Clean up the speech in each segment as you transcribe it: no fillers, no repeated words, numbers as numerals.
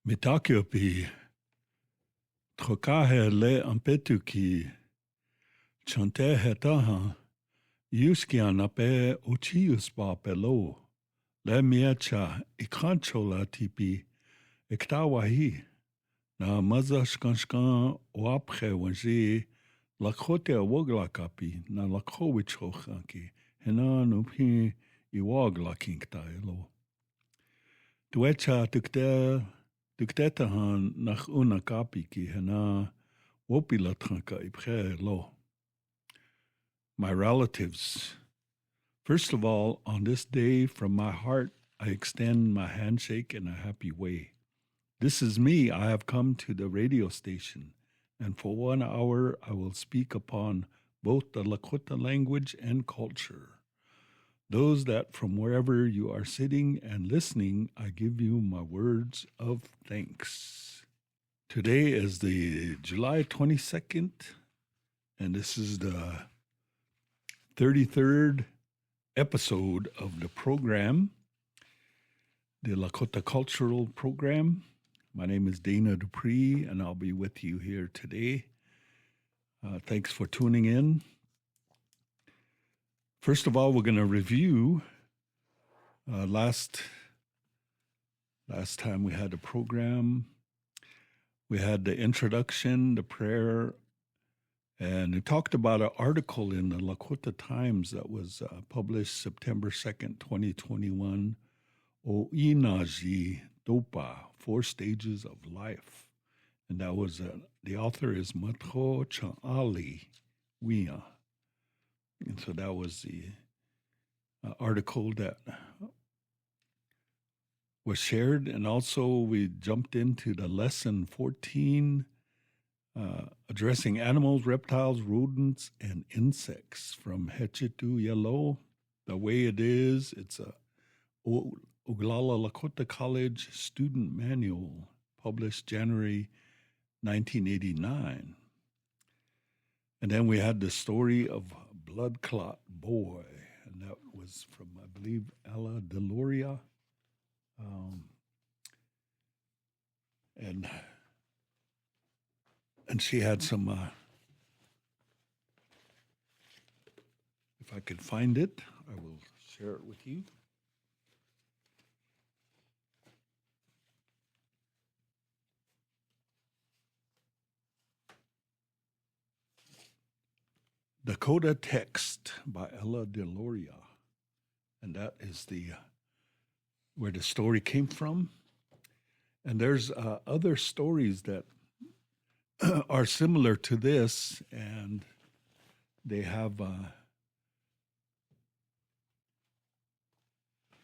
Mitakeopi trokahe le ampetuki chante hetaha yuskian ape uchiuspa pelo le miecha ikranchola tipi iktawahi na mazashkanshkan wapre wanji lakhote woglakapi na lakhowichokhanki hena nupi iwaglakinkta elo. Duecha tuktetahan nach unakapi ki hena wopilatranka ipre lo. My relatives, first of all, on this day from my heart, I extend my handshake in a happy way. This is me. I have come to the radio station, and for 1 hour I will speak upon both the Lakota language and culture. Those that from wherever you are sitting and listening, I give you my words of thanks. Today is the July 22nd, and this is the 33rd episode of the program, the Lakota Cultural Program. My name is Dana Dupree, and I'll be with you here today. Thanks for tuning in. First of all, we're going to review last time we had a program. We had the introduction, the prayer, and it talked about an article in the Lakota Times that was published September 2nd, 2021, O Inaji Dopa, 4 Stages of Life. And that was, the author is Matro Cha'ali Wia. And so that was the article that was shared. And also we jumped into the lesson 14, addressing animals, reptiles, rodents, and insects from Hechitu Yellow. The way it is, it's a Oglala Lakota College student manual published January 1989. And then we had the story of Blood Clot Boy, and that was from, I believe, Ella Deloria. And she had some, if I could find it, I will share it with you. Dakota Text by Ella Deloria. And that is where the story came from. And there's other stories that are similar to this, and they have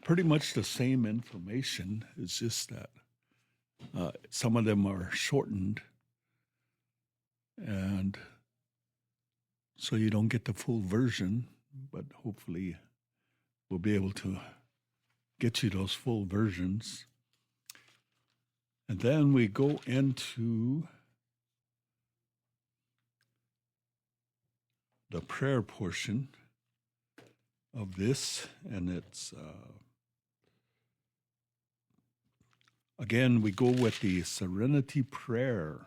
pretty much the same information. It's just that some of them are shortened, and so you don't get the full version, but hopefully we'll be able to get you those full versions. And then we go into the prayer portion of this, and it's, again, we go with the Serenity Prayer.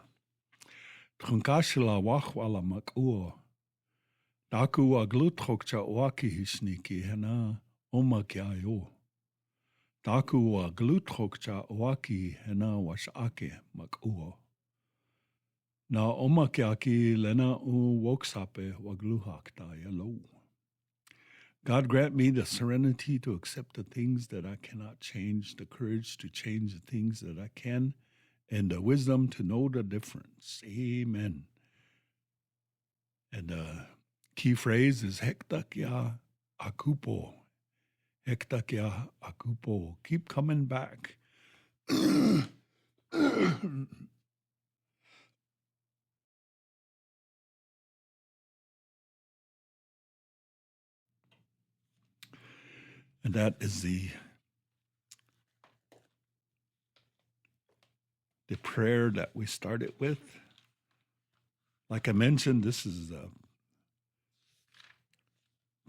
Trunkashila wachwala mak'ua. Daku aglutrok cha oaki hisniki hena omakiayo. Daku aglutrok cha oaki hena washake mak'ua. Na omakiaki lena u woksape wagluhakta yalo. God grant me the serenity to accept the things that I cannot change, the courage to change the things that I can, and the wisdom to know the difference. Amen. And the key phrase is Hektakya Akupo. Hektakya Akupo. Keep coming back. And that is the prayer that we started with. Like I mentioned, this is the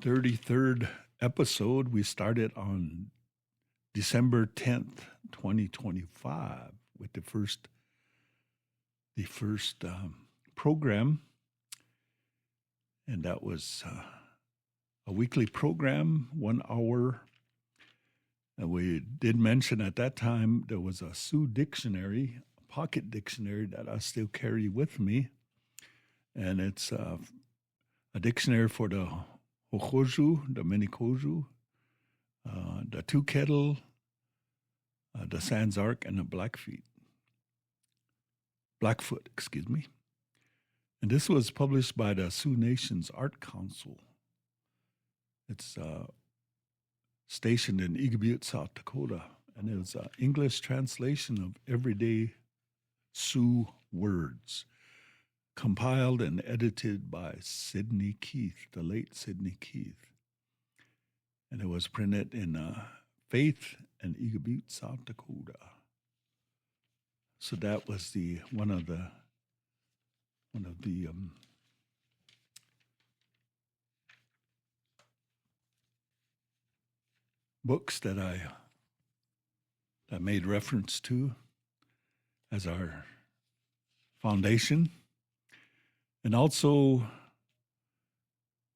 33rd episode. We started on December 10th, 2025 with with the first program, and that was a weekly program, 1 hour. And we did mention at that time there was a Sioux dictionary, a pocket dictionary that I still carry with me, and it's a dictionary for the Hokoju, the Minikoju, the Two Kettle, the Sanzark, and the Blackfoot, excuse me. And this was published by the Sioux Nation's Art Council. It's stationed in Eagle Butte, South Dakota, and it was an English translation of everyday Sioux words, compiled and edited by Sidney Keith, the late Sidney Keith. And it was printed in Faith and Eagle Butte, South Dakota. So that was one of the books that I made reference to as our foundation. And also,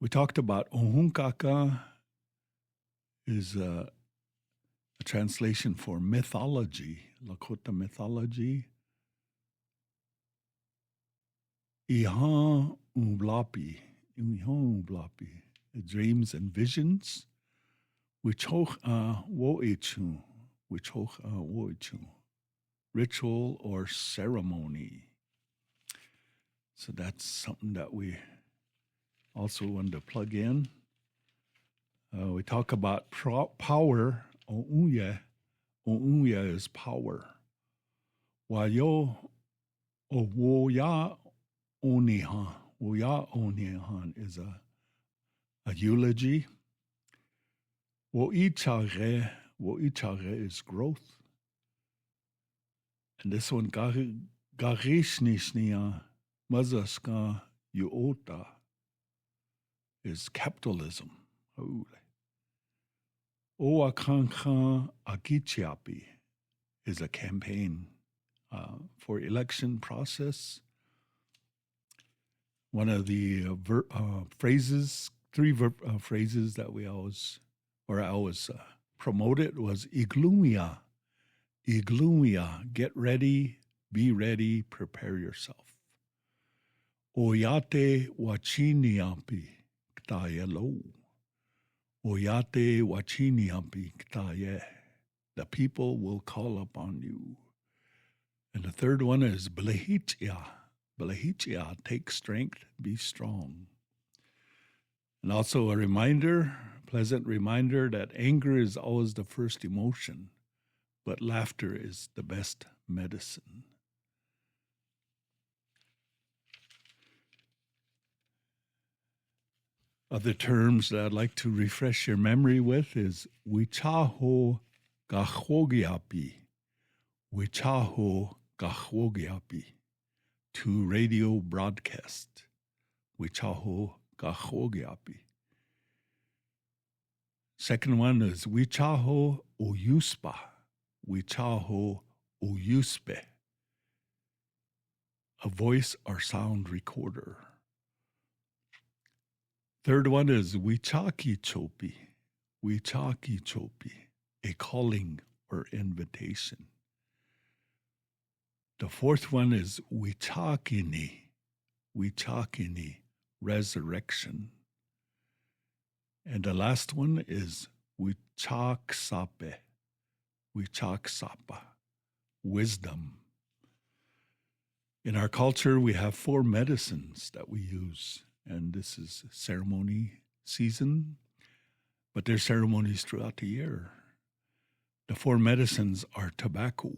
we talked about Ohunkaka is a translation for mythology, Lakota mythology. Ihan Ublapi, dreams and visions. Ritual or ceremony. So that's something that we also wanted to plug in. We talk about power. Ouya is power. Wayo woya onihan. Woya onihan is a eulogy. Woichare is growth. And this one, Garishnishnaya Mazaska Yuota, is capitalism. Oakanka Agichiapi is a campaign for election process. One of the phrases, three phrases that I always promoted was Iglumia. Iglumia, get ready, be ready, prepare yourself. Oyate wachiniampi ktayelo. Oyate wachiniampi ktaye. The people will call upon you. And the third one is Belehitia. Belehitia, take strength, be strong. And also a pleasant reminder that anger is always the first emotion, but laughter is the best medicine. Other terms that I'd like to refresh your memory with is Wichaho Gahwogiapi. Wichaho Gahwogiapi. To radio broadcast. Wichaho Gahwogiapi. Second one is Wichaho Oyuspa. Wichaho Oyuspe. A voice or sound recorder. Third one is Wichaki Chopi. Wichaki Chopi. A calling or invitation. The fourth one is Wichakini. Wichakini. Resurrection. And the last one is Wichaksape. Wichaksapa. Wisdom. In our culture, we have 4 medicines that we use. And this is ceremony season, but there's ceremonies throughout the year. The 4 medicines are tobacco.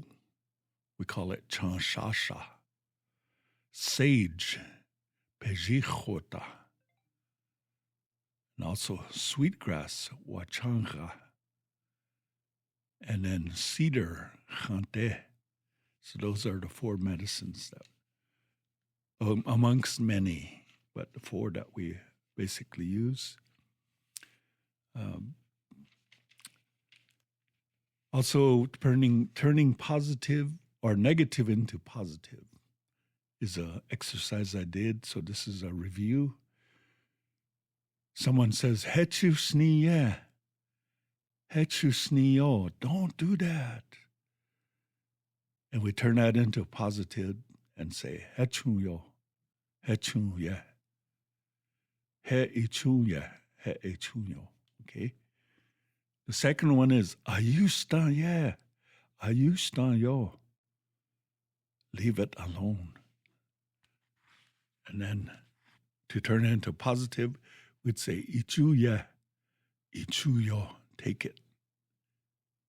We call it chanshasha. Sage, pejichota. And also sweetgrass, wachanga. And then cedar, chante. So those are the 4 medicines that, amongst many, but the 4 that we basically use. Also, turning positive or negative into positive is an exercise I did. So this is a review. Someone says, Hechu sniye. Hechu sniyo. Don't do that. And we turn that into positive and say, Hechu yo. Hechu ye. He ichu ye. He ichu yo. Okay? The second one is, Ayustan ye. Ayustan yo. Leave it alone. And then to turn it into positive, we'd say, Ichu ye, Ichu yo. Take it.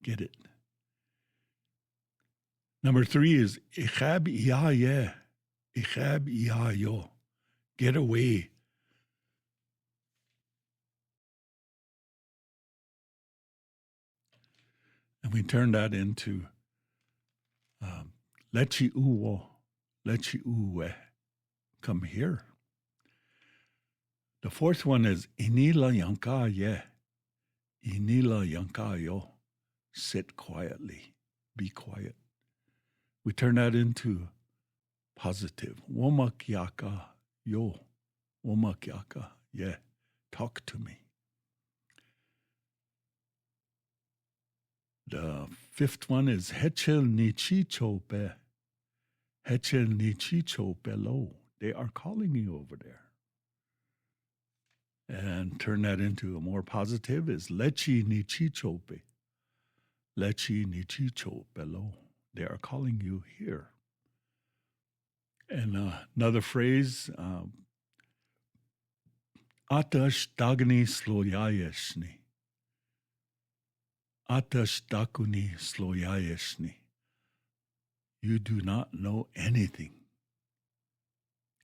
Get it. Number 3 is, Ichab iya ye. Ichab iya yo. Get away. And we turn that into, Lechi uwo. Lechi uwe. Come here. The fourth one is Inila yanka ye. Inila yanka yo. Sit quietly. Be quiet. We turn that into positive. Womakyaka yo. Womakyaka ye. Talk to me. The fifth one is Hechel nichicho pe. Hechel nichicho pelo. They are calling you over there. And turn that into a more positive is Lechi nichicho pe. Lechi nichicho pelo. They are calling you here. And another phrase, Atash dagni sloyayeshni. Atash dakuni sloyayeshni. You do not know anything.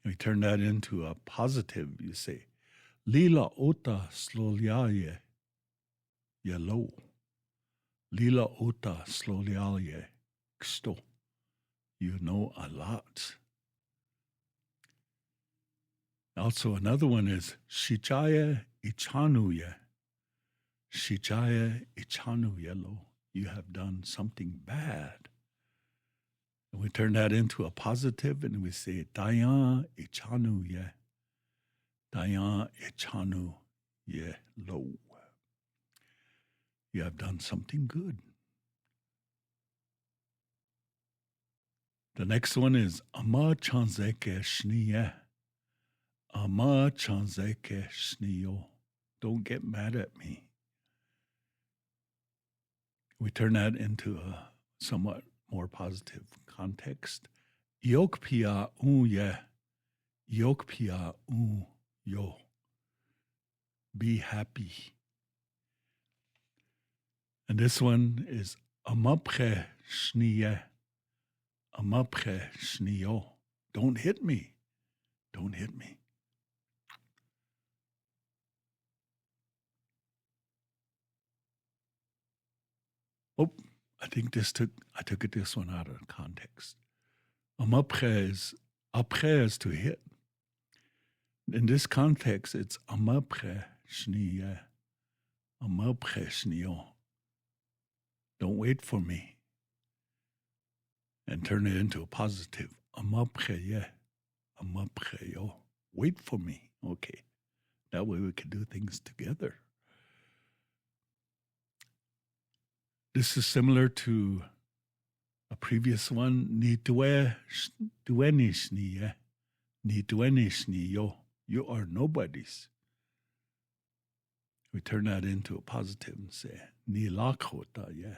We turn that into a positive. You say, Lila ota slolyaye yelo. Lila ota slolyaye ksto. You know a lot. Also, another one is Shichaya ichanuye. Shichaya ichanu yelo. You have done something bad. And we turn that into a positive and we say, Dayan ichanu ye. Dayan ichanu ye lo. You have done something good. The next one is Ama chanzeke shniye. Ama chanzeke shniyo. Don't get mad at me. We turn that into a somewhat more positive context. Yokpia ye. Yokpia yo. Be happy. And this one is Amapre shniye. Amapre shniyo. Don't hit me. Don't hit me. Oh, I think I took this one out of context. Amapre is to hit. In this context, it's amapre shniye. Amapre shniyo. Don't wait for me. And turn it into a positive. Amapre ye. Amapre yo. Wait for me. Okay. That way we can do things together. This is similar to a previous one. Ni duenishni ye. Ni duenishni yo. You are nobodies. We turn that into a positive and say, Ni lakota ye.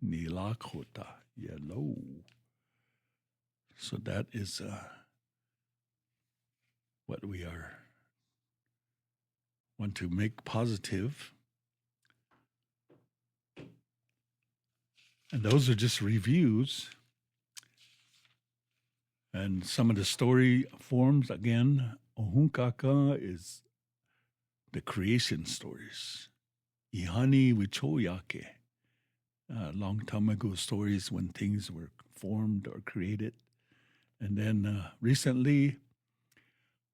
Ni lakota ye lo. So that is what we want to make positive. And those are just reviews. And some of the story forms, again, Ohunkaka is the creation stories. Ihani Wichoyake, long time ago stories when things were formed or created. And then recently,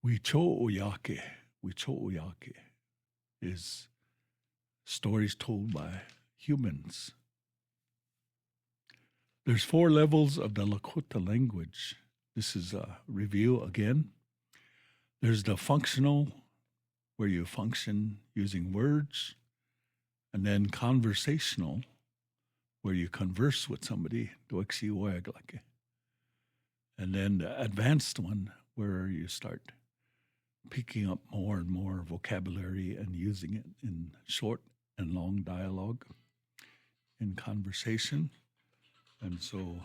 Wichoyake is stories told by humans. There's 4 levels of the Lakota language. This is a review again. There's the functional, where you function using words, and then conversational, where you converse with somebody, and then the advanced one, where you start picking up more and more vocabulary and using it in short and long dialogue, in conversation. And so,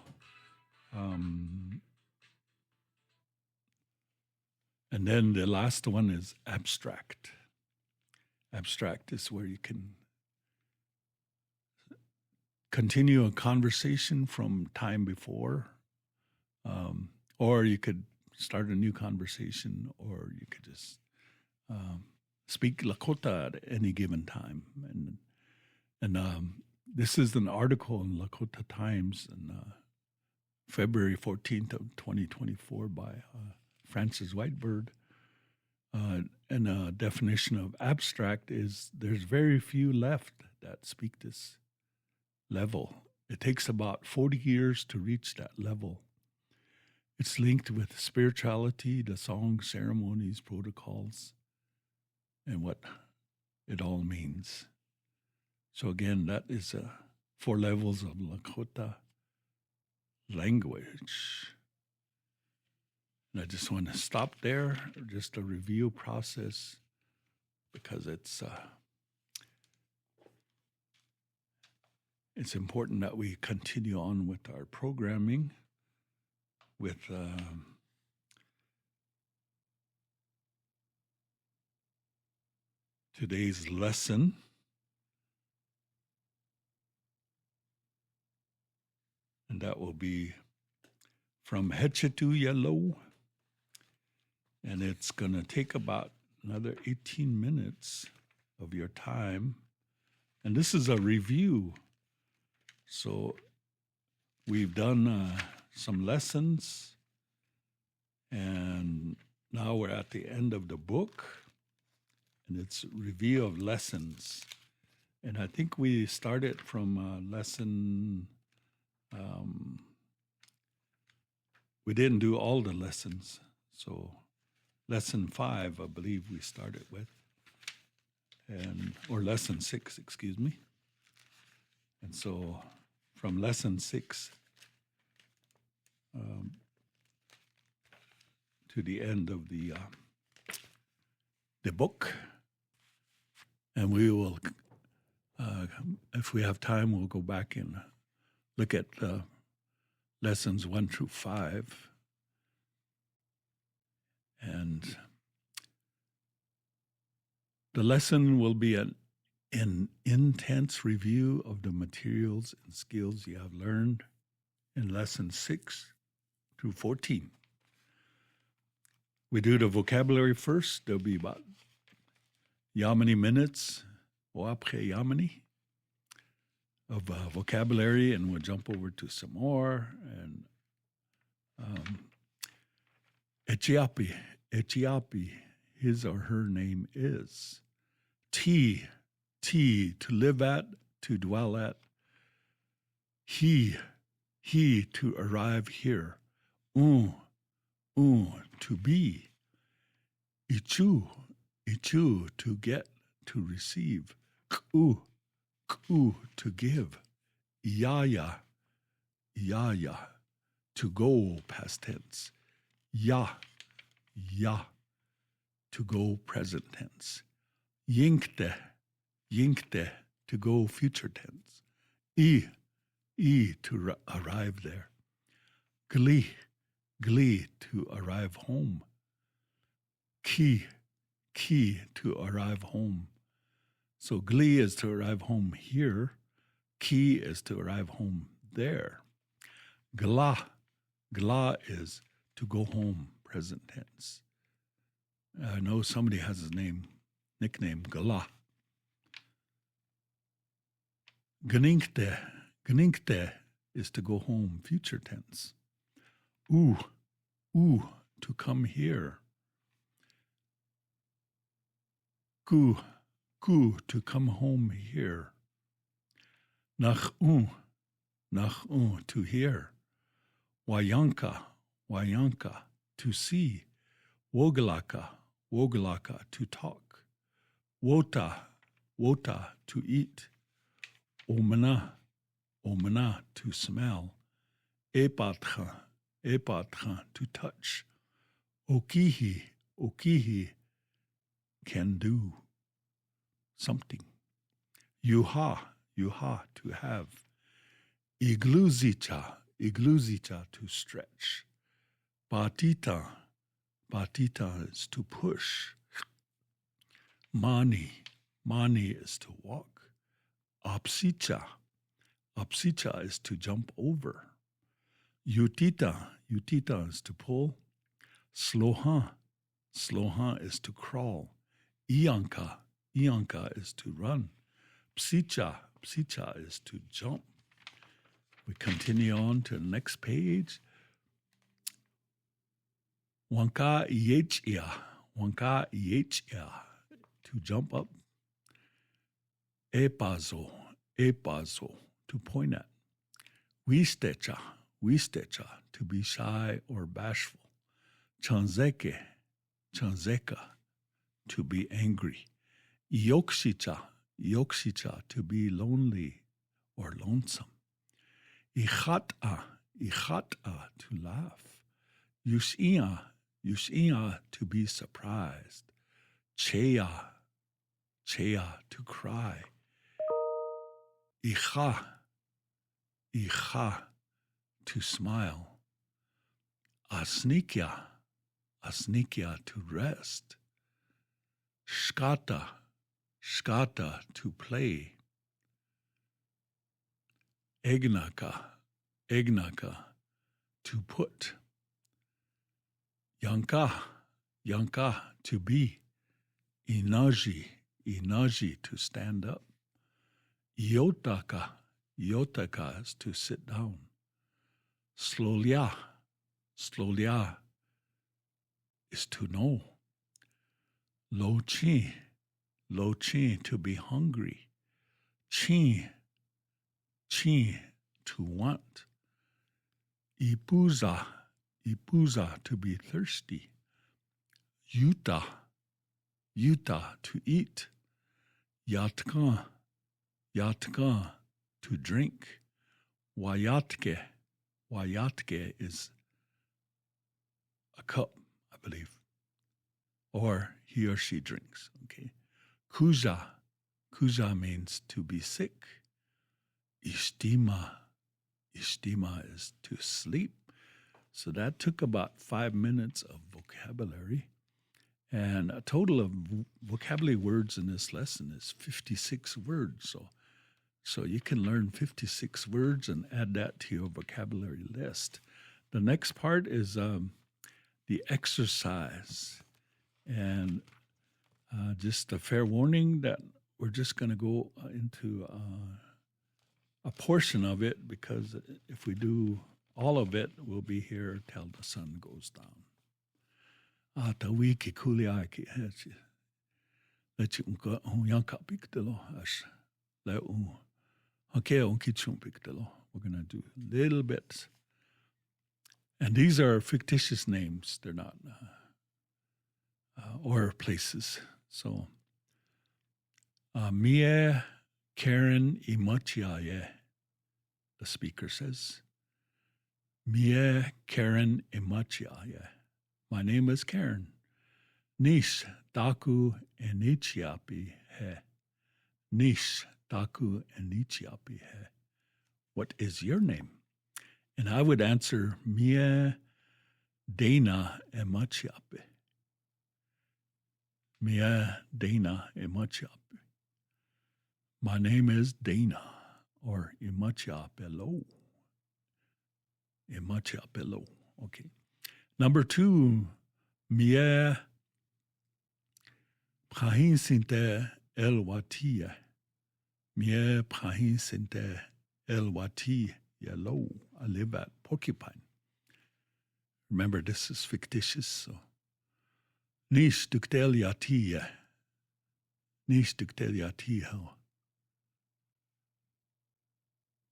and then the last one is abstract. Abstract is where you can continue a conversation from time before, or you could start a new conversation, or you could just speak Lakota at any given time. And this is an article in Lakota Times on February 14th of 2024 by Francis Whitebird. And a definition of abstract is there's very few left that speak this level. It takes about 40 years to reach that level. It's linked with spirituality, the songs, ceremonies, protocols, and what it all means. So again, that is 4 levels of Lakota language. And I just want to stop there, just a review process, because it's important that we continue on with our programming with today's lesson. And that will be from Hechetu Yellow. And it's going to take about another 18 minutes of your time. And this is a review. So we've done some lessons. And now we're at the end of the book. And it's review of lessons. And I think we started from lesson... we didn't do all the lessons. So lesson 5, I believe we started with, or lesson 6, excuse me. And so from lesson 6 to the end of the book, and we will, if we have time, we'll go back and look at lessons 1 through 5. And the lesson will be an intense review of the materials and skills you have learned in lessons 6 through 14. We do the vocabulary first. There'll be about Yamani minutes, Oapre Yamani, of vocabulary, and we'll jump over to some more. And Echiapi, his or her name is. T, to live at, to dwell at. He, to arrive here. To be. Ichu, to get, to receive. Ku, to give. Yaya, to go, past tense. Ya, to go, present tense. Yinkte, to go, future tense. I, to arrive there. Gli, to arrive home. Ki, to arrive home. So gli is to arrive home here. Ki is to arrive home there. Gla is to go home, present tense. I know somebody has his nickname, Gala. Gninkte is to go home, future tense. To come here. Ku, to come home here. Nach nach to hear. Wayanka, wayanka, to see. Wogalaka, wogalaka, to talk. Wota, wota, to eat. Omana, omana, to smell. Epatra, epatra, to touch. Okihi, okihi, can do something. Yuha, yuha, to have. Igluzicha, igluzicha, to stretch. Batita, batita is to push. Mani, mani is to walk. Apsicha, apsicha is to jump over. Utita, utita is to pull. Sloha, sloha is to crawl. Ianka, ianka is to run. Psicha, psicha is to jump. We continue on to the next page. Wanka iechia, to jump up. Epazo, epazo, to point at. Wistecha, wistecha, to be shy or bashful. Chanzeke, chanzeka, to be angry. Yoksicha, yoksicha, to be lonely or lonesome. Ichata, ichata, to laugh. Yusia, yusia, to be surprised. Chea, chea, to cry. Icha, icha, to smile. Asnikia, asnikia, to rest. Shkata, shkata, to play. Egnaka, egnaka, to put. Yanka, yanka, to be. Inaji, inaji, to stand up. Iotaka, iotaka is to sit down. Slolya, slolya is to know. Lo chi, to be hungry. Chi, chi, to want. Ipuza, ipuza, to be thirsty. Yuta, yuta, to eat. Yatka, yatka, to drink. Wayatke, wayatke is a cup, I believe, or he or she drinks, okay. Kuja, kuja means to be sick. Ishtima, ishtima is to sleep. So that took about 5 minutes of vocabulary. And a total of vocabulary words in this lesson is 56 words. So you can learn 56 words and add that to your vocabulary list. The next part is the exercise. And just a fair warning that we're just going to go into a portion of it, because if we do all of it, we'll be here till the sun goes down. We're going to do little bits. And these are fictitious names. They're not, or places. So, Mie Karen Imachiaye, the speaker says. Mie Karen Imachiaye. My name is Karen. Nish Daku Enichiapi he. Nish Daku Enichiapi he. What is your name? And I would answer, Mie Dana Emachiapi. Mie Dana Emachiapi. My name is Dana, or Imachiapelo. Imachiapelo. Okay. Number 2, Mie Prahin Sinte El Wati. Mie Prahin Sinte El Wati. Yellow. I live at Porcupine. Remember, this is fictitious, so. Nish Duktel Yati. Nish Duktel Yati.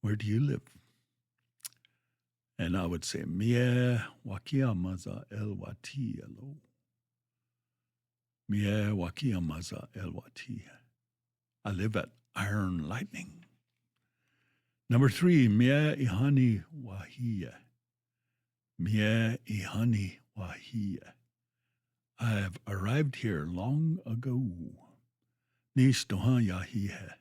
Where do you live? And I would say, Mie wakia maza el wati elo. Mie wakia maza el wati. I live at Iron Lightning. Number 3, Mie ihani wahia. Mie ihani wahia. I have arrived here long ago. Nis dohan yahihe.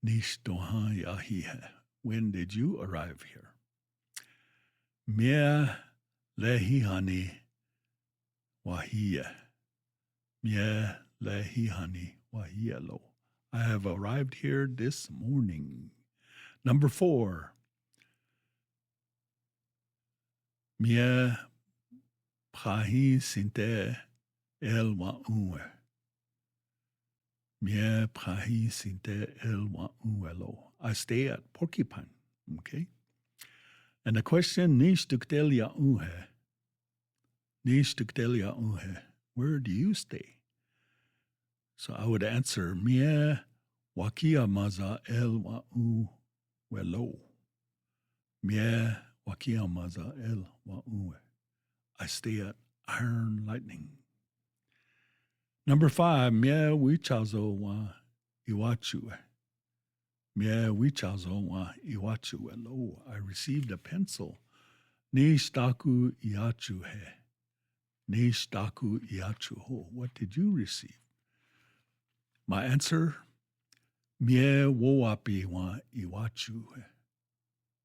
Nis dohan yahihe. When did you arrive here? Mie lehihani wahia. Mie lehihani wahia lo. I have arrived here this morning. Number 4. Mie prahi sinte el wa'ue. Mie prahi sinte el wa'uelo. I stay at Porcupine, okay? And the question, Nish tuktel ya'uhe. Nish tuktel ya'uhe. Where do you stay? So I would answer, Mie wakia maza el wa'u welo. Mie wakia maza el wa'u. I stay at Iron Lightning. Number 5, Mie wichazo wa iwachu. Mie wichazo wa iwachu welo. I received a pencil. Nish taku iachu he. Nish taku iachu ho. What did you receive? My answer, Mie wowapi wa iwachu.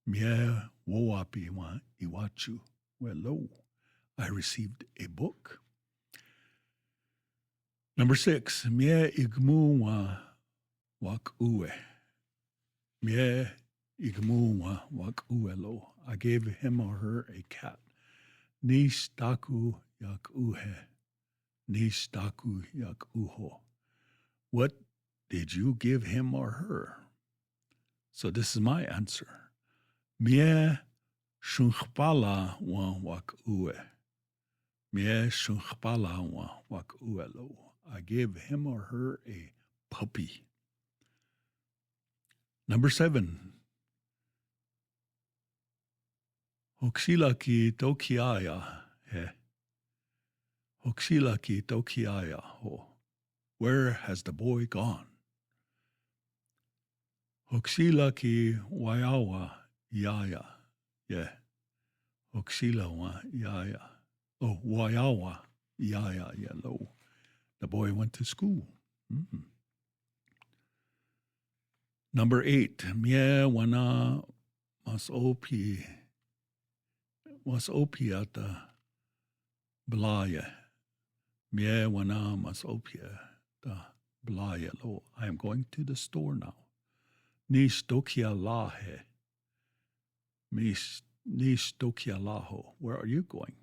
Mie wowapi wa iwachu. Welo. I received a book. Number 6, Mie igmu wa wakue. Mie igmu wa wakuelo. I gave him or her a cat. Nish taku yakuhe. Nish taku yakuho. What did you give him or her? So this is my answer. Mie shunchpala wa wakue. Mie shunchpala wa wakuelo. I gave him or her a puppy. Number 7. Hoksila ki tokiaya he. Hoksila ki tokiaya ho. Where has the boy gone? Hoksila ki wayawa yaya. Yeah. Hoksila wa yaya. Oh, wayawa yaya yellow. The boy went to school. Mm-hmm. Number 8. Mie wana masopi ata blaya. Mie wana masopia ta blaya lo. I am going to the store now. Nish dokia lahe. Nish dokia laho. Where are you going?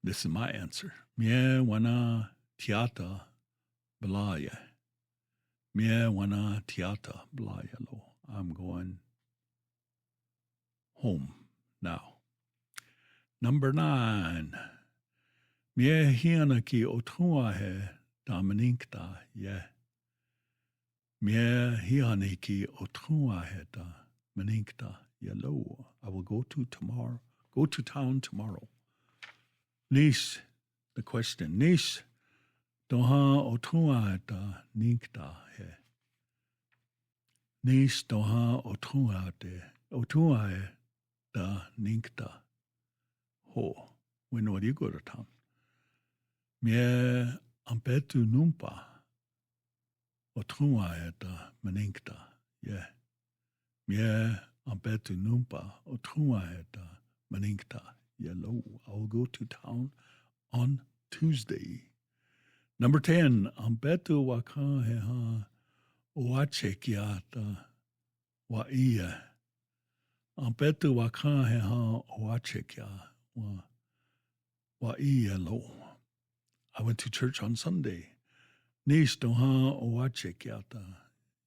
This is my answer. Mie wana tiata blaya. Mie wana tiata blaya lo. I'm going home now. Number 9. Mie hiana ki otua he damaninkta ye. Mie hiana ki otua he damaninkta yellow. I will go to town tomorrow. Nish, the question. Nish doha otua ta ninkta he. Nish doha otua he ta ninkta ho. When will you go to town? Mie ampetu numpa otua he ta maninkta ye. Mie ampetu numpa otua he ta maninkta yellow. I will go to town on Tuesday. Number 10, ampetu waka he ha oachekiata wa iya. Ampetu waka he ha oachekia wa iya lo. I went to church on Sunday. Nish doha oachekiata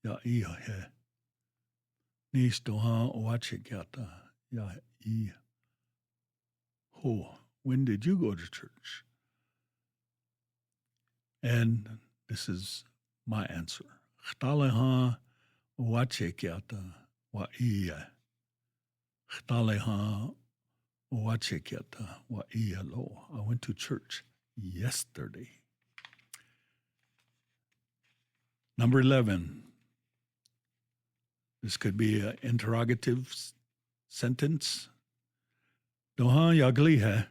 ya iya he. Nish doha oachekiata ya iya. Oh, when did you go to church? And this is my answer. Chtaleha wachekiata wa iya. Chtaleha Wachekiata wa ialo. I went to church yesterday. Number 11. This could be an interrogative sentence. Dohan yaglihe.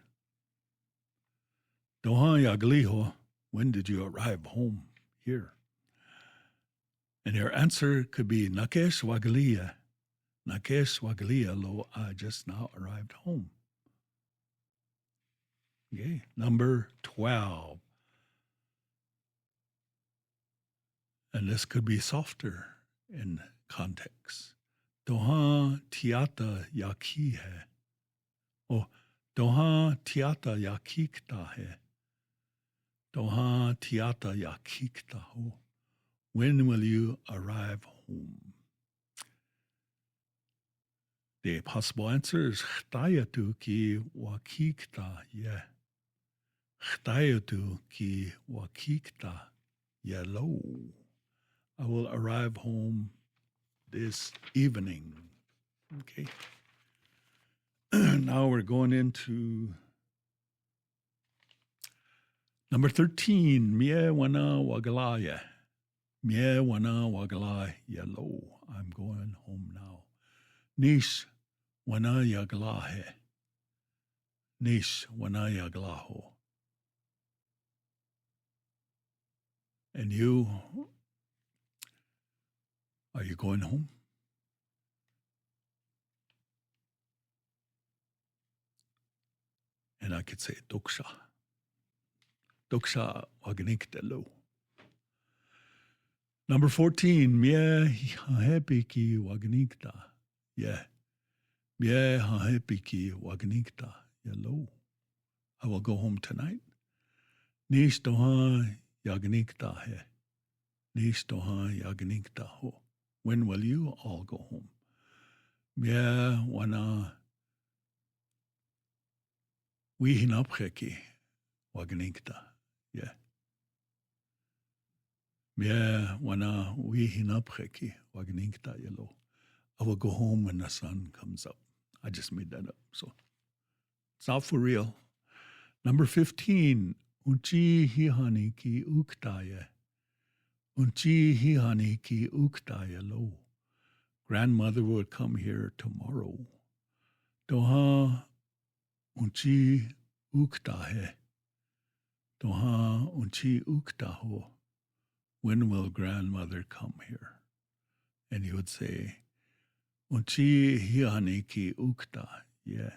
Dohan yagliho. When did you arrive home here? And your answer could be Nakesh waglia. Nakesh waglia lo, I just now arrived home. Okay, number 12. And this could be softer in context. Dohan tiata yaki hai. Oh, dohan tiata yakikta hai. Dohan tiata yakikta ho. When will you arrive home? The possible answer is Chtayatu ki wakikta ye. Chtayatu ki wakikta yelo. I will arrive home this evening. Okay. Now we're going into number 13. Mie wana wagalaya. Mie wana wagalaya yelo. I'm going home now. Nish wana yaglahe. Nish wana yaglaho. And you, are you going home? And I could say, Doksha. Doksha wagniktelo. Number 14, Mie hahepiki wagnikta. Yeah. Mie hahepiki wagnikta. Yelo. I will go home tonight. Nish dohan yagnikta he. Nish dohan yagnikta ho. When will you all go home? Mie wana wihinapcheki wagnikta. Yeah. Mie wana wihinapcheki wagnikta yelo. I will go home when the sun comes up. I just made that up, so it's not for real. Number 15, unchi hihani ki uktaye. Unchi hihani ki uktaye lo. Grandmother would come here tomorrow. Doha unchi uktahe. Doha unchi uktaho. When will grandmother come here? And he would say, Unchi hiani ki ukta, yeah.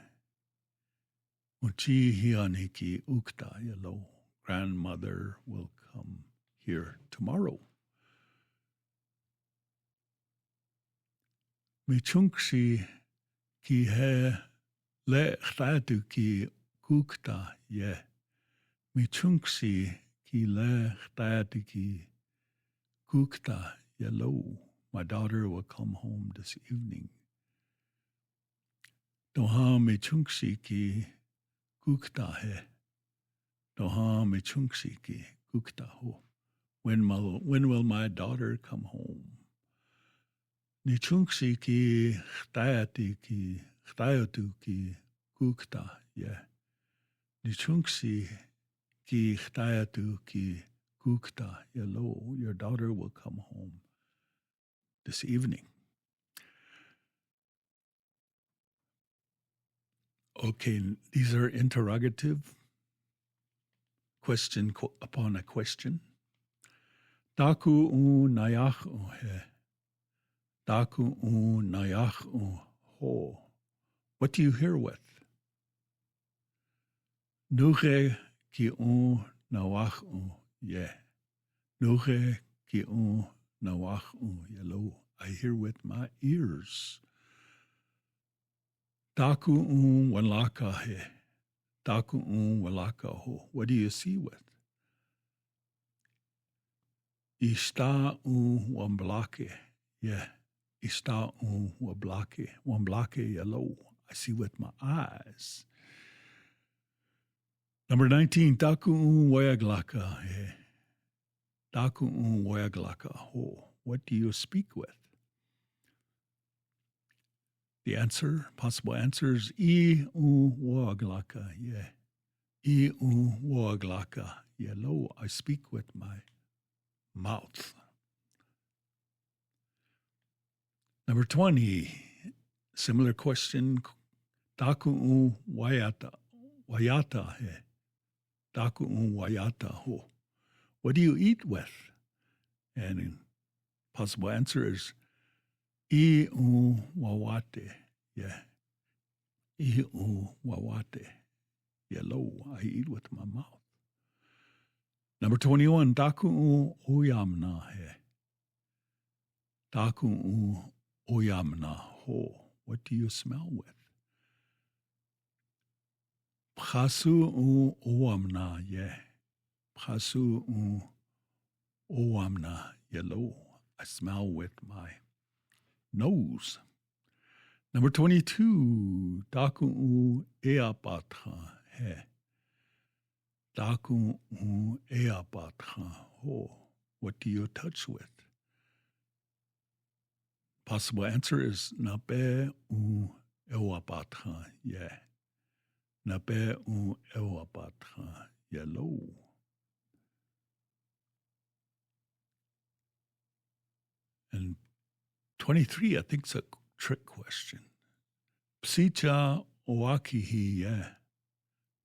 Unchi hiani ki ukta, yelo. Grandmother will come here tomorrow. Michunkshi ki he le chtatu ki kukta, yeah. Michunkshi ki le chtatu ki kukta, yelo. My daughter will come home this evening. Doha michunkshi ki kukta he. Doha michunkshi ki kukta ho. When will my daughter come home? Nichunkshi ki chtayatu ki kukta, yeah. Nichunkshi ki chtayatu ki kukta, yelo. Your daughter will come home this evening. Okay, these are interrogative, question upon a question. Daku u nayach u he. Daku u nayach u ho. What do you hear with? Nuche ki u nawach u ye. Nuche ki u nawach u yelo. I hear with my ears. Daku walaka he. Daku walaka ho. What do you see with? Ishta wamblake. Yeah. Ishta wablake. Wamblake yellow. I see with my eyes. Number 19. Daku wayaglaka he. Daku wayaglaka ho. What do you speak with? The answer, possible answers, I uwaglaka, yeah. I uwaglaka, yeah. Lo, I speak with my mouth. Number 20, similar question. Daku wayata he. Daku wayata ho. What do you eat with? And possible answer is I wawate. Yeah. I wawate. Yeah, lo, I eat with my mouth. Number 21, daku uyamna he. Daku uyamna ho. What do you smell with? Pchasu uamna ye. Pchasu uamna yellow. I smell with my nose. Number 22, daku eapatra he. Daku eapatra ho. What do you touch with? Possible answer is nape eapatra ye. Nape eapatra yellow. And 23, I think it's a trick question. Psicha oakihi ye.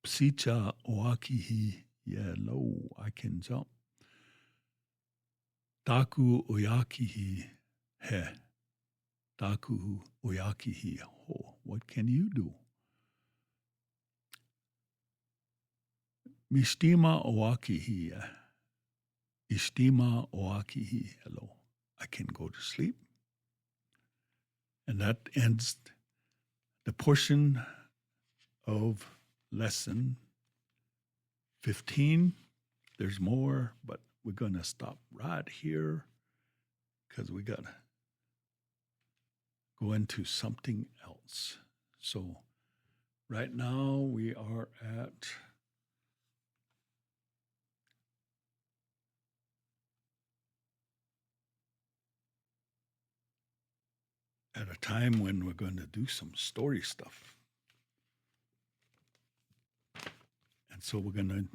Psicha oakihi ye lo. I can jump. Daku oyakihi he. Daku oyakihi ho. What can you do? Mishtima oakihi ye. Ishtima oakihi hello. I can go to sleep. And that ends the portion of lesson 15. There's more, but we're going to stop right here because we got to go into something else. So right now we are at a time when we're going to do some story stuff. And so we're going to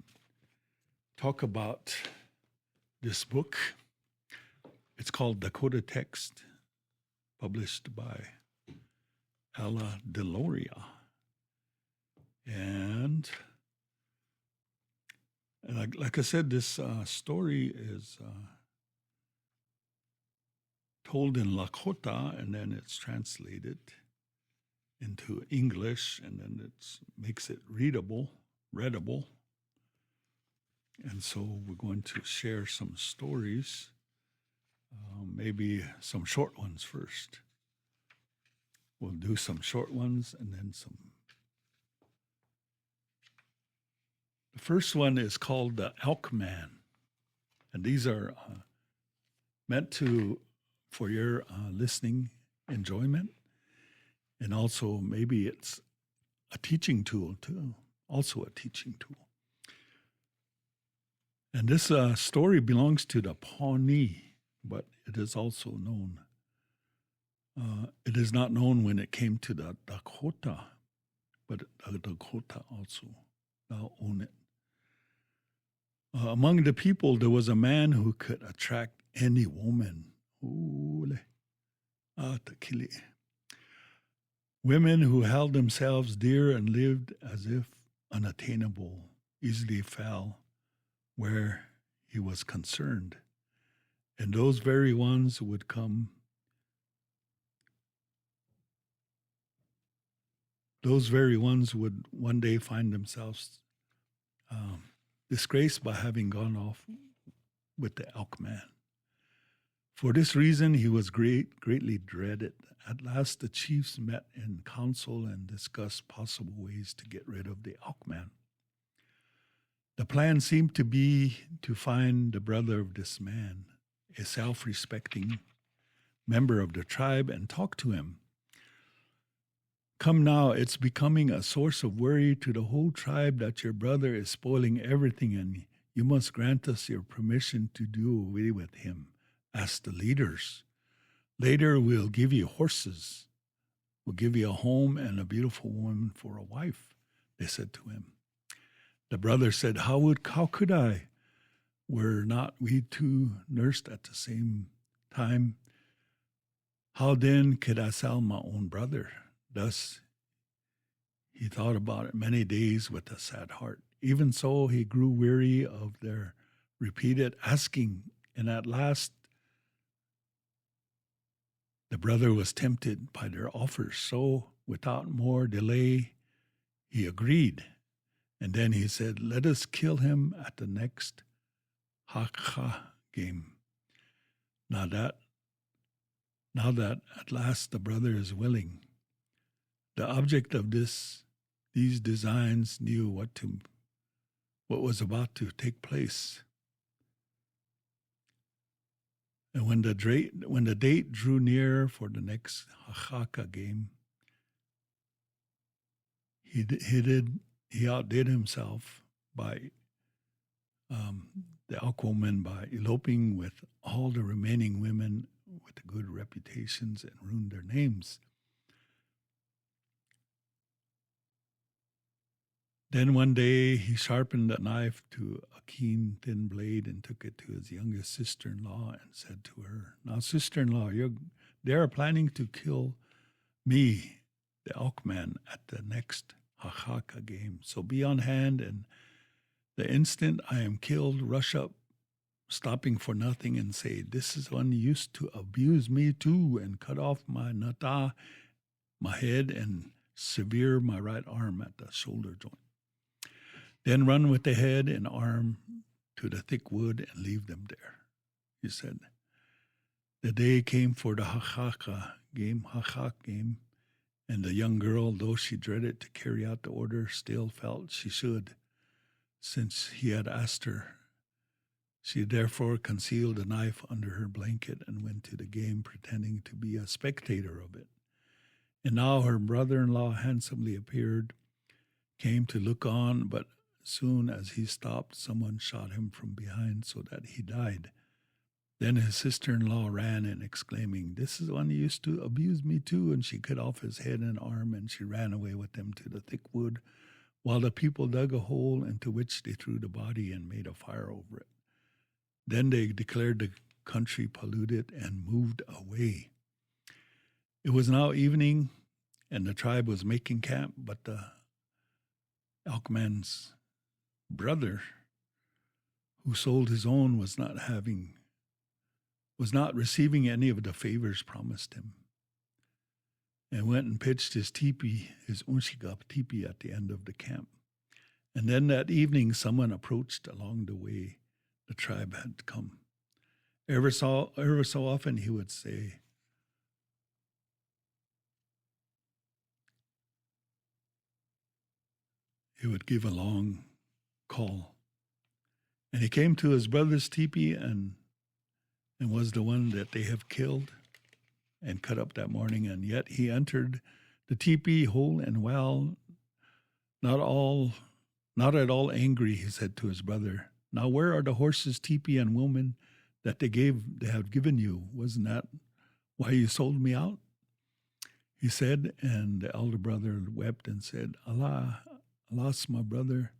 talk about this book. It's called Lakota Text, published by Ella Deloria. And like I said, this story is told in Lakota, and then it's translated into English, and then it makes it readable. And so we're going to share some stories, maybe some short ones first. We'll do some short ones and then some. The first one is called The Elk Man. And these are meant for your listening enjoyment. And also maybe it's a teaching tool too. Also a teaching tool. And this story belongs to the Pawnee, but it is also known. It is not known when it came to the Dakota, but the Dakota also now own it. Among the people, there was a man who could attract any woman. Women who held themselves dear and lived as if unattainable, easily fell where he was concerned. And those very ones would come. Those very ones would one day find themselves disgraced by having gone off with the elk man. For this reason, he was greatly dreaded. At last, the chiefs met in council and discussed possible ways to get rid of the elk man. The plan seemed to be to find the brother of this man, a self-respecting member of the tribe, and talk to him. Come now, it's becoming a source of worry to the whole tribe that your brother is spoiling everything, and you must grant us your permission to do away with him. Ask the leaders. Later, we'll give you horses. will give you a home and a beautiful woman for a wife, they said to him. The brother said, how could I? Were not we two nursed at the same time? How then could I sell my own brother? Thus he thought about it many days with a sad heart. Even so, he grew weary of their repeated asking, and at last the brother was tempted by their offers. So, without more delay, he agreed. And then he said, let us kill him at the next haka game. Now that at last the brother is willing, the object of these designs knew what was about to take place. And when the date drew near for the next haka game, he outdid himself by the Aquaman by eloping with all the remaining women with good reputations and ruined their names. Then one day he sharpened a knife to a keen, thin blade and took it to his youngest sister-in-law and said to her, now, sister-in-law, they are planning to kill me, the Aquaman, at the next haka game. So be on hand, and the instant I am killed, rush up, stopping for nothing, and say, this is one used to abuse me too, and cut off my nata, my head, and sever my right arm at the shoulder joint. Then run with the head and arm to the thick wood and leave them there. He said, the day came for the haka game, and the young girl, though she dreaded to carry out the order, still felt she should, since he had asked her. She therefore concealed the knife under her blanket and went to the game, pretending to be a spectator of it. And now her brother-in-law handsomely appeared, came to look on, but soon as he stopped, someone shot him from behind so that he died. Then his sister-in-law ran in, exclaiming, this is one who used to abuse me too, and she cut off his head and arm, and she ran away with them to the thick wood, while the people dug a hole into which they threw the body and made a fire over it. Then they declared the country polluted and moved away. It was now evening, and the tribe was making camp, but the Alkman's brother, who sold his own, was not receiving any of the favors promised him, and went and pitched his teepee, his unshigap teepee, at the end of the camp. And then that evening, someone approached along the way the tribe had come. Ever so often, he would say, he would give a long call. And he came to his brother's teepee and was the one that they have killed and cut up that morning. And yet he entered the teepee whole and well, not at all angry. He said to his brother, now where are the horses, teepee, and women that they have given you? Wasn't that why you sold me out? He said, and the elder brother wept and said, alas, my brother,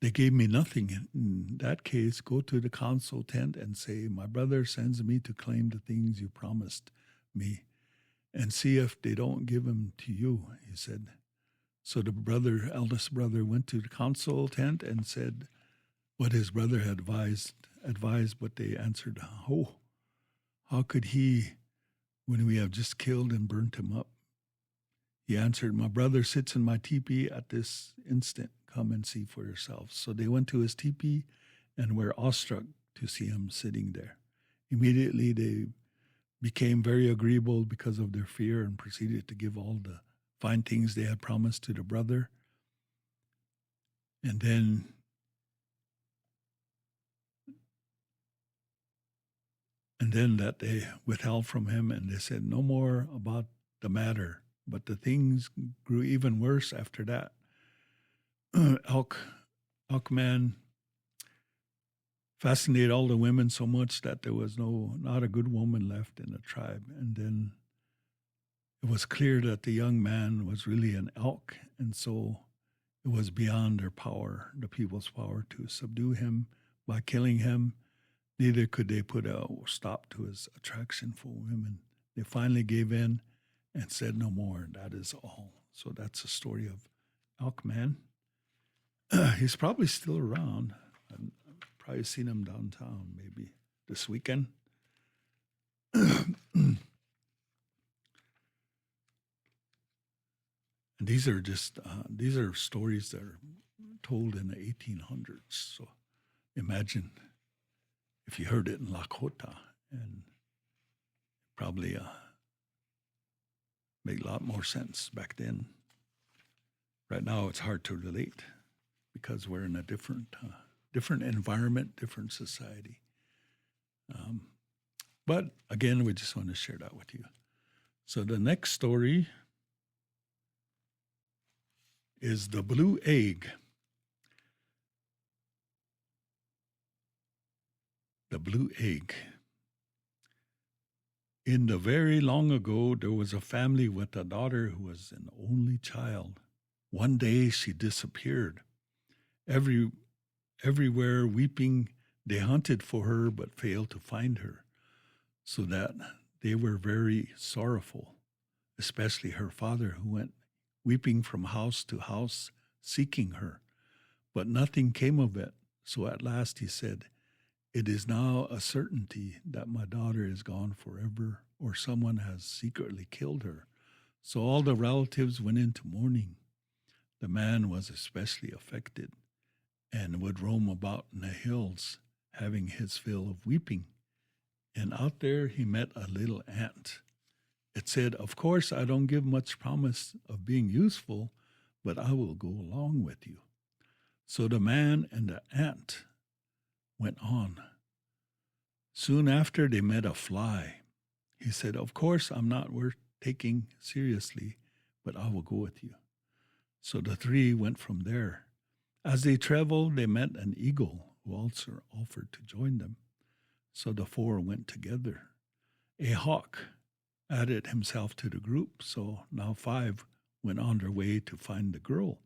they gave me nothing. In that case, go to the council tent and say, my brother sends me to claim the things you promised me, and see if they don't give them to you, he said. So the eldest brother, went to the council tent and said what his brother had advised, but they answered, oh, how could he, when we have just killed and burnt him up? He answered, my brother sits in my teepee at this instant. Come and see for yourselves. So they went to his teepee and were awestruck to see him sitting there. Immediately they became very agreeable because of their fear and proceeded to give all the fine things they had promised to the brother. And then that they withheld from him, and they said no more about the matter. But the things grew even worse after that. Alkman fascinated all the women so much that there was not a good woman left in the tribe. And then it was clear that the young man was really an elk, and so it was beyond their power, the people's power, to subdue him by killing him. Neither could they put a stop to his attraction for women. They finally gave in and said no more. That is all. So that's the story of Elk Man. He's probably still around. I've probably seen him downtown maybe this weekend. And these are stories that are told in the 1800s. So imagine if you heard it in Lakota, and probably make a lot more sense back then. Right now, it's hard to relate because we're in a different environment, different society. But again, we just want to share that with you. So the next story is the blue egg. The blue egg. In the very long ago, there was a family with a daughter who was an only child. One day she disappeared. Everywhere weeping, they hunted for her but failed to find her, so that they were very sorrowful, especially her father, who went weeping from house to house, seeking her. But nothing came of it. So at last he said, "It is now a certainty that my daughter is gone forever, or someone has secretly killed her." So all the relatives went into mourning. The man was especially affected and would roam about in the hills, having his fill of weeping. And out there he met a little ant. It said, "Of course, I don't give much promise of being useful, but I will go along with you." So the man and the ant went on. Soon after, they met a fly. He said, "Of course, I'm not worth taking seriously, but I will go with you." So the three went from there. As they traveled, they met an eagle who also offered to join them. So the four went together. A hawk added himself to the group, so now 5 went on their way to find the girl,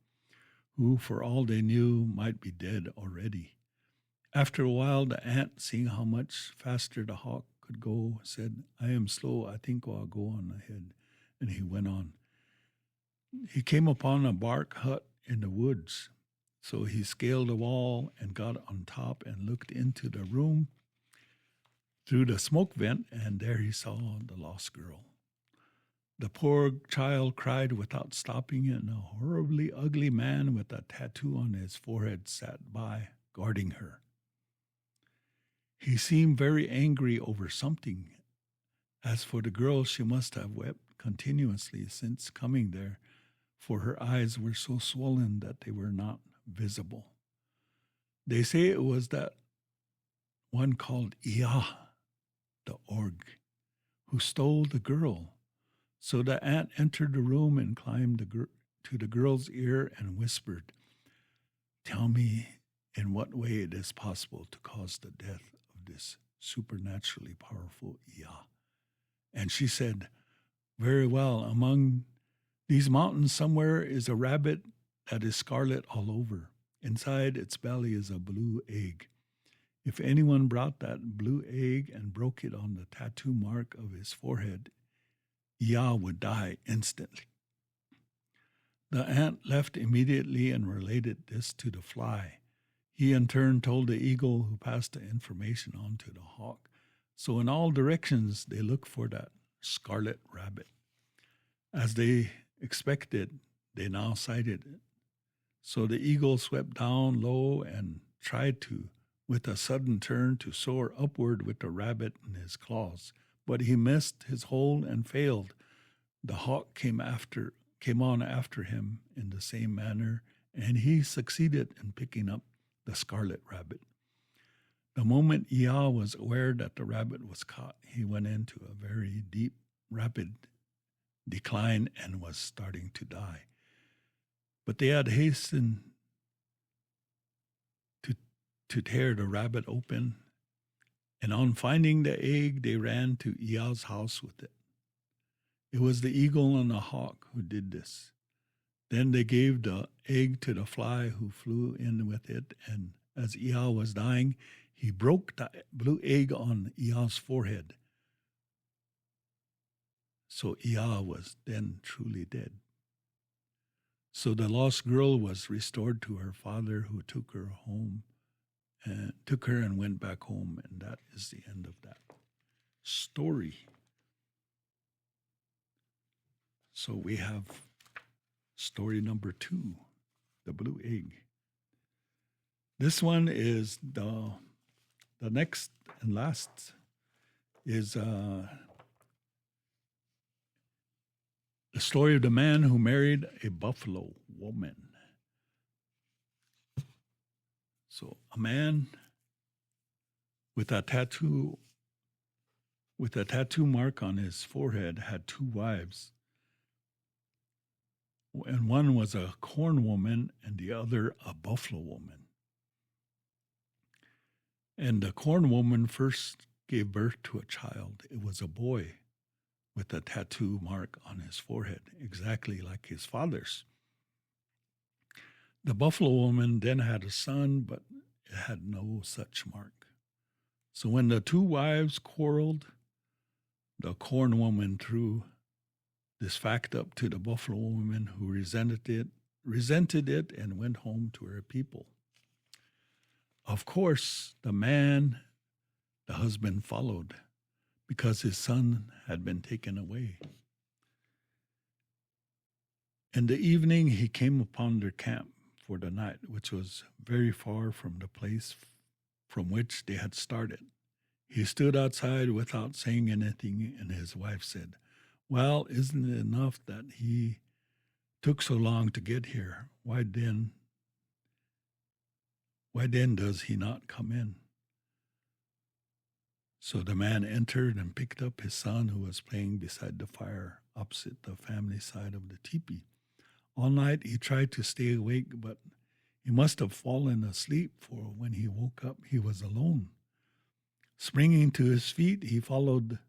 who, for all they knew, might be dead already. After a while, the ant, seeing how much faster the hawk could go, said, "I am slow. I think I'll go on ahead." And he went on. He came upon a bark hut in the woods. So he scaled the wall and got on top and looked into the room through the smoke vent, and there he saw the lost girl. The poor child cried without stopping, and a horribly ugly man with a tattoo on his forehead sat by, guarding her. He seemed very angry over something. As for the girl, she must have wept continuously since coming there, for her eyes were so swollen that they were not visible. They say it was that one called Ia, the org, who stole the girl. So the ant entered the room and climbed to the girl's ear and whispered, "Tell me in what way it is possible to cause the death of this supernaturally powerful Ia." And she said, "Very well, among these mountains somewhere is a rabbit that is scarlet all over. Inside its belly is a blue egg. If anyone brought that blue egg and broke it on the tattoo mark of his forehead, Ia would die instantly." The ant left immediately and related this to the fly. He in turn told the eagle, who passed the information on to the hawk. So in all directions they looked for that scarlet rabbit. As they expected, they now sighted it. So the eagle swept down low and tried to, with a sudden turn, to soar upward with the rabbit in his claws. But he missed his hold and failed. The hawk came on after him in the same manner, and he succeeded in picking up the scarlet rabbit. The moment Ia was aware that the rabbit was caught, he went into a very deep, rapid decline and was starting to die. But they had hastened to tear the rabbit open, and on finding the egg, they ran to Ia's house with it. It was the eagle and the hawk who did this. Then they gave the egg to the fly who flew in with it, and as Ea was dying, he broke the blue egg on Ea's forehead. So Ea was then truly dead. So the lost girl was restored to her father, who took her and went back home, and that is the end of that story. So we have story number 2, the blue egg. This one is the next and last is the story of the man who married a buffalo woman. So a man with a tattoo mark on his forehead had 2 wives. And one was a corn woman and the other a buffalo woman. And the corn woman first gave birth to a child. It was a boy with a tattoo mark on his forehead, exactly like his father's. The buffalo woman then had a son, but it had no such mark. So when the 2 wives quarreled, the corn woman threw this fact up to the buffalo woman, who resented it and went home to her people. Of course, the husband followed because his son had been taken away. In the evening, he came upon their camp for the night, which was very far from the place from which they had started. He stood outside without saying anything, and his wife said, "Well, isn't it enough that he took so long to get here? Why then does he not come in?" So the man entered and picked up his son, who was playing beside the fire opposite the family side of the teepee. All night he tried to stay awake, but he must have fallen asleep, for when he woke up, he was alone. Springing to his feet, he followed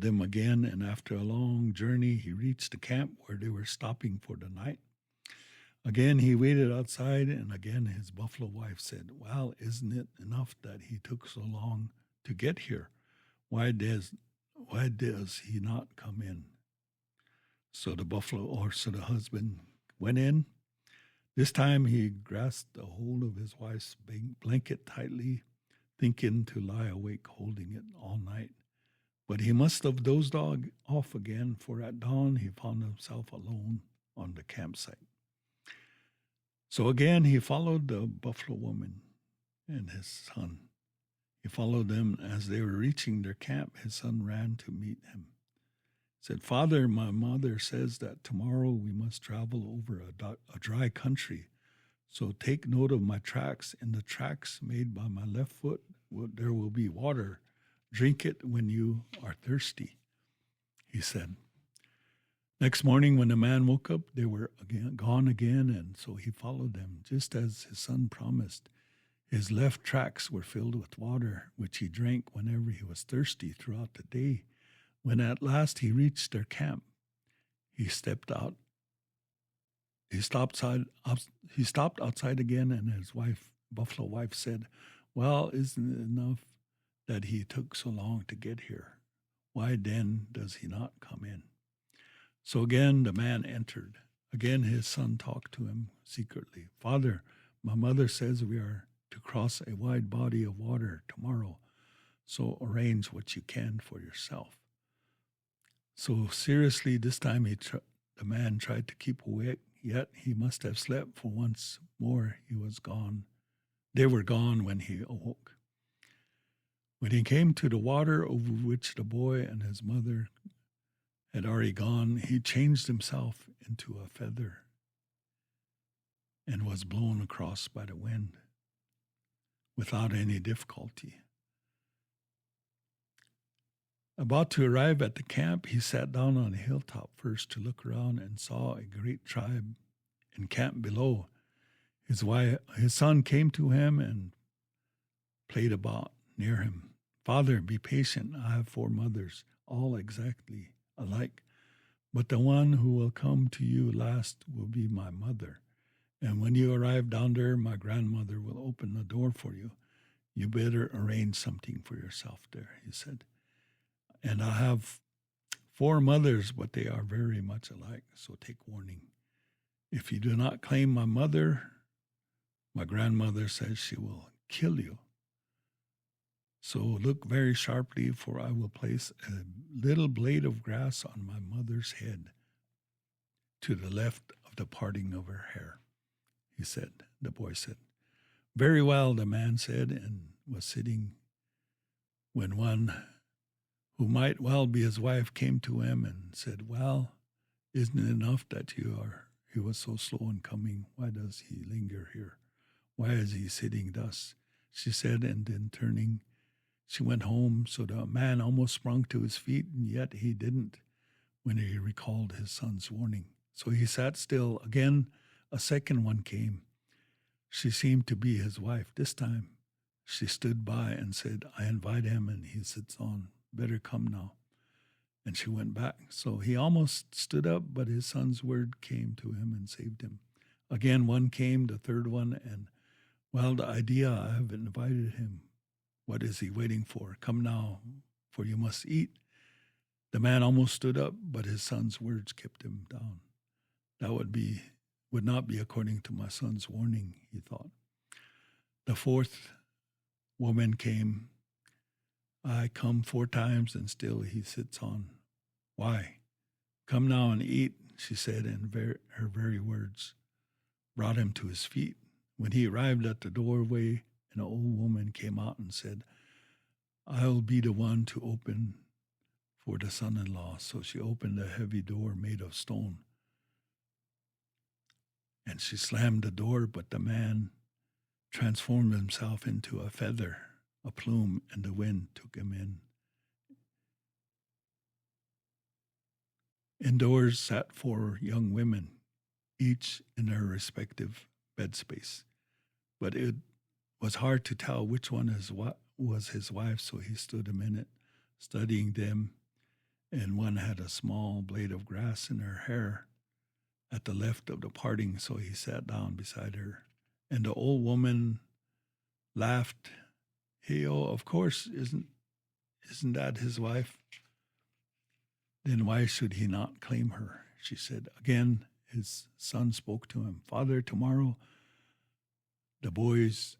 them again, and after a long journey, he reached the camp where they were stopping for the night. Again, he waited outside, and again his buffalo wife said, "Well, isn't it enough that he took so long to get here? Why does he not come in?" So the husband went in. This time he grasped a hold of his wife's blanket tightly, thinking to lie awake holding it all night. But he must have dozed off again, for at dawn he found himself alone on the campsite. So again he followed the buffalo woman and his son. He followed them. As they were reaching their camp, his son ran to meet him. He said, "Father, my mother says that tomorrow we must travel over a dry country. So take note of my tracks. In the tracks made by my left foot, there will be water. Drink it when you are thirsty," he said. Next morning, when the man woke up, they were gone again, and so he followed them, just as his son promised. His left tracks were filled with water, which he drank whenever he was thirsty throughout the day. When at last he reached their camp, he stopped outside again, and his buffalo wife said, "Well, isn't it enough that he took so long to get here? Why then does he not come in?" So again the man entered. Again his son talked to him secretly. "Father, my mother says we are to cross a wide body of water tomorrow, so arrange what you can for yourself." So seriously, this time the man tried to keep awake, yet he must have slept, for once more he was gone. They were gone when he awoke. When he came to the water over which the boy and his mother had already gone, he changed himself into a feather and was blown across by the wind without any difficulty. About to arrive at the camp, he sat down on a hilltop first to look around and saw a great tribe encamped below. His son came to him and played about near him. "Father, be patient. I have 4 mothers, all exactly alike. But the one who will come to you last will be my mother. And when you arrive down there, my grandmother will open the door for you. You better arrange something for yourself there, he said. And I have 4 mothers, but they are very much alike, so take warning. If you do not claim my mother, my grandmother says she will kill you. So look very sharply, for I will place a little blade of grass on my mother's head to the left of the parting of her hair, he said. The boy said. Very well, the man said, and was sitting when one who might well be his wife came to him and said, well, isn't it enough that he was so slow in coming? Why does he linger here? Why is he sitting thus? She said, and then turning, she went home. So the man almost sprung to his feet, and yet he didn't when he recalled his son's warning. So he sat still. Again, a second one came. She seemed to be his wife. This time she stood by and said, I invite him, and he sits on. Better come now. And she went back. So he almost stood up, but his son's word came to him and saved him. Again, one came, the third one, and well, the idea, I have invited him. What is he waiting for? Come now, for you must eat. The man almost stood up, but his son's words kept him down. That would not be according to my son's warning, he thought. The fourth woman came. I come 4 times, and still he sits on. Why? Come now and eat, she said, and her very words brought him to his feet. When he arrived at the doorway, an old woman came out and said, I'll be the one to open for the son-in-law. So she opened a heavy door made of stone. And she slammed the door, but the man transformed himself into a feather, a plume, and the wind took him in. Indoors sat 4 young women, each in her respective bed space. But it was hard to tell which one was his wife, so he stood a minute studying them, and one had a small blade of grass in her hair at the left of the parting, so he sat down beside her. And the old woman laughed. Hey, oh, of course, isn't that his wife? Then why should he not claim her? She said. Again, his son spoke to him. Father, tomorrow the boys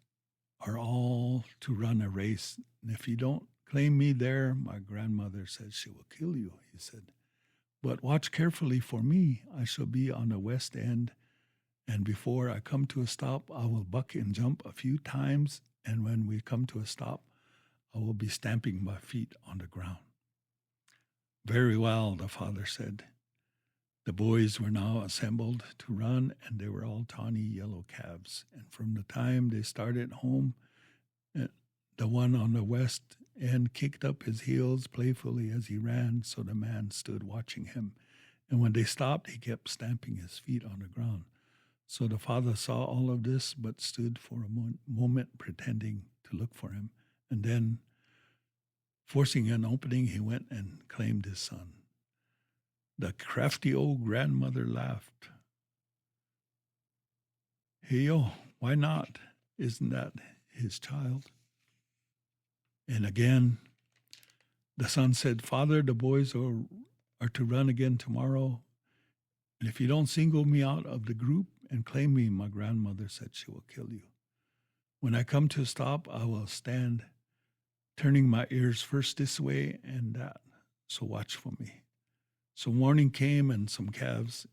are all to run a race, and if you don't claim me there, my grandmother said she will kill you, he said. But watch carefully for me. I shall be on the west end, and before I come to a stop, I will buck and jump a few times, and when we come to a stop, I will be stamping my feet on the ground. Very well, the father said. The boys were now assembled to run, and they were all tawny yellow calves. And from the time they started home, the one on the west end kicked up his heels playfully as he ran, so the man stood watching him. And when they stopped, he kept stamping his feet on the ground. So the father saw all of this, but stood for a moment pretending to look for him. And then, forcing an opening, he went and claimed his son. The crafty old grandmother laughed. Hey, oh, why not? Isn't that his child? And again, the son said, Father, the boys are to run again tomorrow. And if you don't single me out of the group and claim me, my grandmother said she will kill you. When I come to a stop, I will stand, turning my ears first this way and that. So watch for me. So morning came, and some calves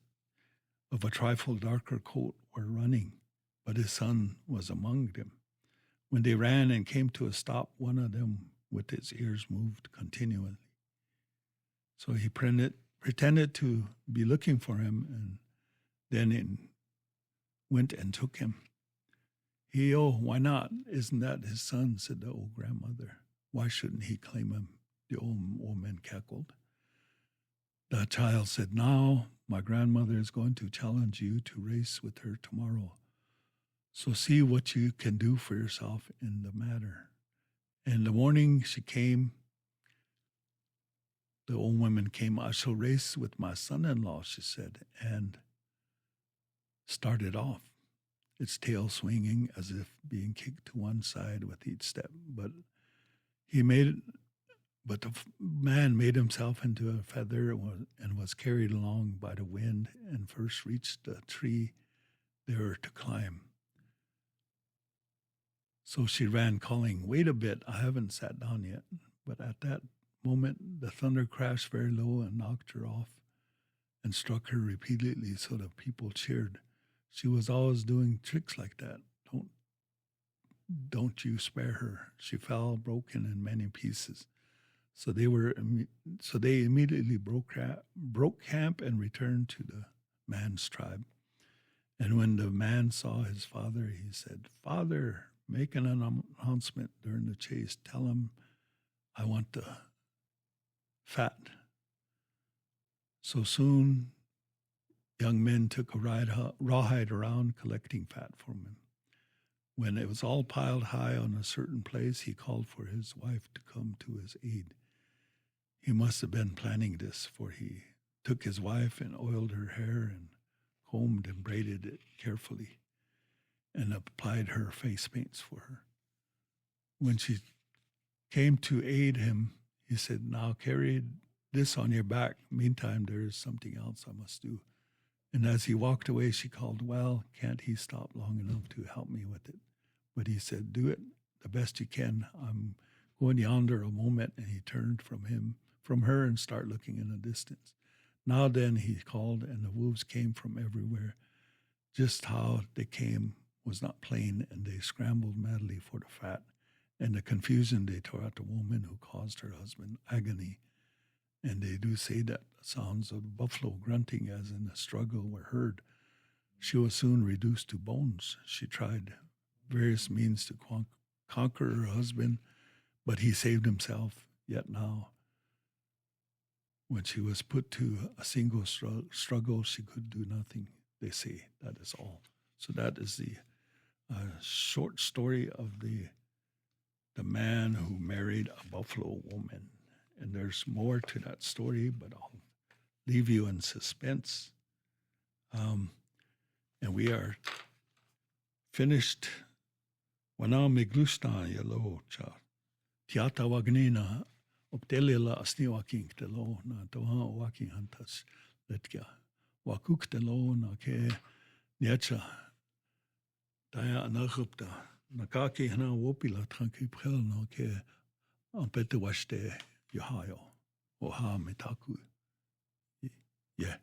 of a trifle darker coat were running, but his son was among them. When they ran and came to a stop, one of them with his ears moved continually. So he pretended to be looking for him, and then went and took him. Oh, why not? Isn't that his son? Said the old grandmother. Why shouldn't he claim him? The old woman cackled. The child said, now my grandmother is going to challenge you to race with her tomorrow. So see what you can do for yourself in the matter. In the morning she came, The old woman came. I shall race with my son-in-law, she said, and started off, its tail swinging as if being kicked to one side with each step. But the man made himself into a feather and was carried along by the wind and first reached the tree they were to climb. So she ran, calling, "Wait a bit, I haven't sat down yet." But at that moment, the thunder crashed very low and knocked her off and struck her repeatedly so the people cheered. She was always doing tricks like that. Don't you spare her. She fell broken in many pieces. So they immediately broke camp and returned to the man's tribe. And when the man saw his father, he said, "Father, make an announcement during the chase. Tell him I want the fat." So soon, young men took a rawhide around collecting fat from him. When it was all piled high on a certain place, he called for his wife to come to his aid. He must have been planning this, for he took his wife and oiled her hair and combed and braided it carefully and applied her face paints for her. When she came to aid him, he said, "Now carry this on your back. Meantime, there is something else I must do." And as he walked away, she called, "Well, can't he stop long enough to help me with it?" But he said, "Do it the best you can. I'm going yonder a moment." And he turned from her and started looking in the distance. "Now then," he called, and the wolves came from everywhere. Just how they came was not plain, and they scrambled madly for the fat. And the confusion, they tore out the woman who caused her husband agony. And they do say that sounds of buffalo grunting as in a struggle were heard. She was soon reduced to bones. She tried various means to conquer her husband, but he saved himself. Yet now, when she was put to a single struggle, she could do nothing. They say that is all. So that is the short story of the man who married a buffalo woman. And there's more to that story, but I'll leave you in suspense. And we are finished. Wana meglusta yalo cha tiata wagnina optelela asni waking telo na toha waking hantas letkia wakuk telo na ke niacha daya anagupta nakaki hana wopila tranki prel no ke ampete washte Yohayo, Oha Mitaku. Yeah.